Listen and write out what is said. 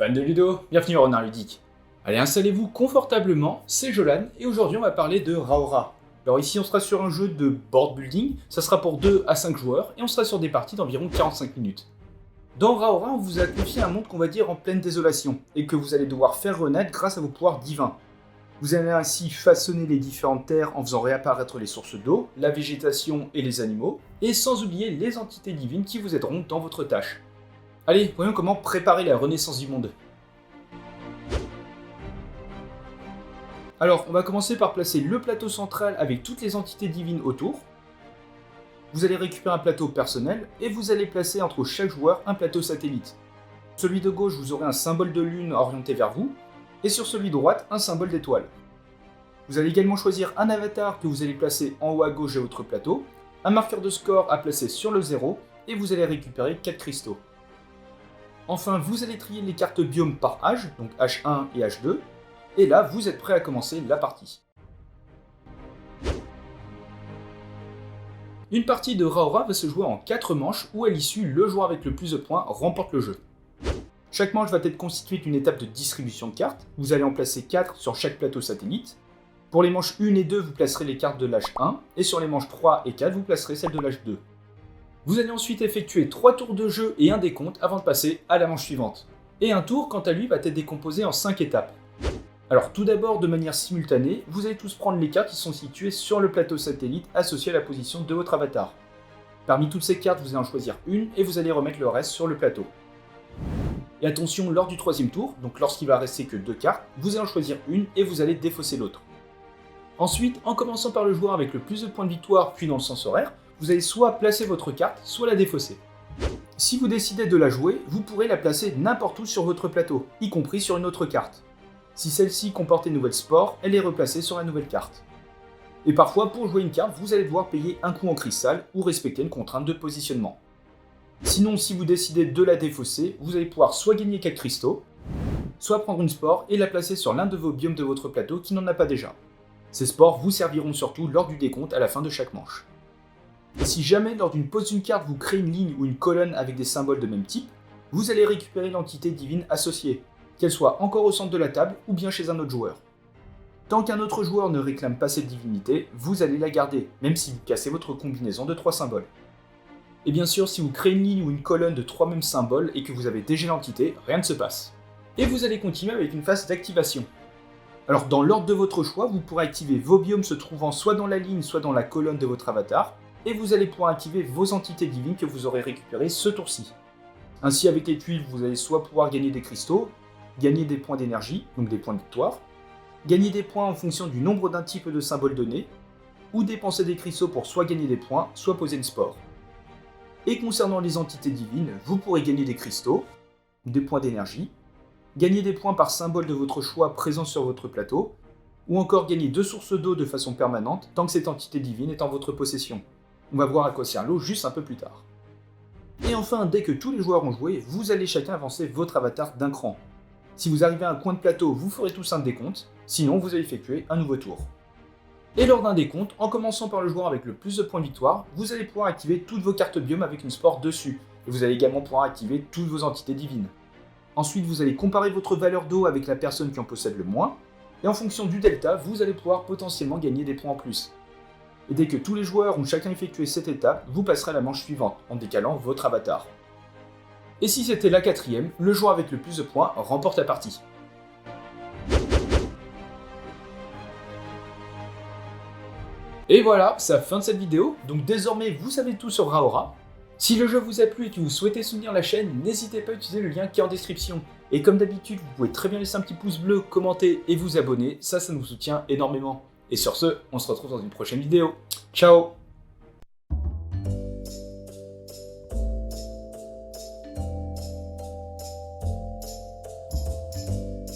Fans de Ludo, bienvenue au Renard Ludique. Allez, installez-vous confortablement, c'est Jolan, et aujourd'hui on va parler de Raora. Alors ici on sera sur un jeu de board building, ça sera pour 2 à 5 joueurs, et on sera sur des parties d'environ 45 minutes. Dans Raora, on vous a confié un monde qu'on va dire en pleine désolation, et que vous allez devoir faire renaître grâce à vos pouvoirs divins. Vous allez ainsi façonner les différentes terres en faisant réapparaître les sources d'eau, la végétation et les animaux, et sans oublier les entités divines qui vous aideront dans votre tâche. Allez, voyons comment préparer la renaissance du monde. Alors, on va commencer par placer le plateau central avec toutes les entités divines autour. Vous allez récupérer un plateau personnel et vous allez placer entre chaque joueur un plateau satellite. Sur celui de gauche, vous aurez un symbole de lune orienté vers vous, et sur celui de droite, un symbole d'étoile. Vous allez également choisir un avatar que vous allez placer en haut à gauche de votre plateau, un marqueur de score à placer sur le 0, et vous allez récupérer 4 cristaux. Enfin, vous allez trier les cartes biomes par âge, donc H1 et H2, et là, vous êtes prêt à commencer la partie. Une partie de Raora va se jouer en 4 manches, où à l'issue, le joueur avec le plus de points remporte le jeu. Chaque manche va être constituée d'une étape de distribution de cartes, vous allez en placer 4 sur chaque plateau satellite. Pour les manches 1 et 2, vous placerez les cartes de l'âge 1, et sur les manches 3 et 4, vous placerez celles de l'âge 2. Vous allez ensuite effectuer 3 tours de jeu et un décompte avant de passer à la manche suivante. Et un tour, quant à lui, va être décomposé en 5 étapes. Alors tout d'abord, de manière simultanée, vous allez tous prendre les cartes qui sont situées sur le plateau satellite associé à la position de votre avatar. Parmi toutes ces cartes, vous allez en choisir une et vous allez remettre le reste sur le plateau. Et attention, lors du 3e tour, donc lorsqu'il va rester que 2 cartes, vous allez en choisir une et vous allez défausser l'autre. Ensuite, en commençant par le joueur avec le plus de points de victoire puis dans le sens horaire, vous allez soit placer votre carte, soit la défausser. Si vous décidez de la jouer, vous pourrez la placer n'importe où sur votre plateau, y compris sur une autre carte. Si celle-ci comporte une nouvelle spore, elle est replacée sur la nouvelle carte. Et parfois, pour jouer une carte, vous allez devoir payer un coût en cristal ou respecter une contrainte de positionnement. Sinon, si vous décidez de la défausser, vous allez pouvoir soit gagner 4 cristaux, soit prendre une spore et la placer sur l'un de vos biomes de votre plateau qui n'en a pas déjà. Ces spores vous serviront surtout lors du décompte à la fin de chaque manche. Et si jamais lors d'une pose d'une carte vous créez une ligne ou une colonne avec des symboles de même type, vous allez récupérer l'entité divine associée, qu'elle soit encore au centre de la table ou bien chez un autre joueur. Tant qu'un autre joueur ne réclame pas cette divinité, vous allez la garder, même si vous cassez votre combinaison de 3 symboles. Et bien sûr, si vous créez une ligne ou une colonne de 3 mêmes symboles et que vous avez déjà l'entité, rien ne se passe. Et vous allez continuer avec une phase d'activation. Alors dans l'ordre de votre choix, vous pourrez activer vos biomes se trouvant soit dans la ligne, soit dans la colonne de votre avatar, et vous allez pouvoir activer vos entités divines que vous aurez récupérées ce tour-ci. Ainsi, avec les tuiles, vous allez soit pouvoir gagner des cristaux, gagner des points d'énergie, donc des points de victoire, gagner des points en fonction du nombre d'un type de symbole donné, ou dépenser des cristaux pour soit gagner des points, soit poser une spore. Et concernant les entités divines, vous pourrez gagner des cristaux, des points d'énergie, gagner des points par symbole de votre choix présent sur votre plateau, ou encore gagner 2 sources d'eau de façon permanente tant que cette entité divine est en votre possession. On va voir à quoi sert l'eau juste un peu plus tard. Et enfin, dès que tous les joueurs ont joué, vous allez chacun avancer votre avatar d'un cran. Si vous arrivez à un coin de plateau, vous ferez tous un décompte, sinon vous allez effectuer un nouveau tour. Et lors d'un décompte, en commençant par le joueur avec le plus de points de victoire, vous allez pouvoir activer toutes vos cartes biomes avec une spore dessus, et vous allez également pouvoir activer toutes vos entités divines. Ensuite, vous allez comparer votre valeur d'eau avec la personne qui en possède le moins, et en fonction du delta, vous allez pouvoir potentiellement gagner des points en plus. Et dès que tous les joueurs ont chacun effectué cette étape, vous passerez à la manche suivante, en décalant votre avatar. Et si c'était la 4e, le joueur avec le plus de points remporte la partie. Et voilà, c'est la fin de cette vidéo, donc désormais vous savez tout sur Raora. Si le jeu vous a plu et que vous souhaitez soutenir la chaîne, n'hésitez pas à utiliser le lien qui est en description. Et comme d'habitude, vous pouvez très bien laisser un petit pouce bleu, commenter et vous abonner, ça nous soutient énormément. Et sur ce, on se retrouve dans une prochaine vidéo. Ciao!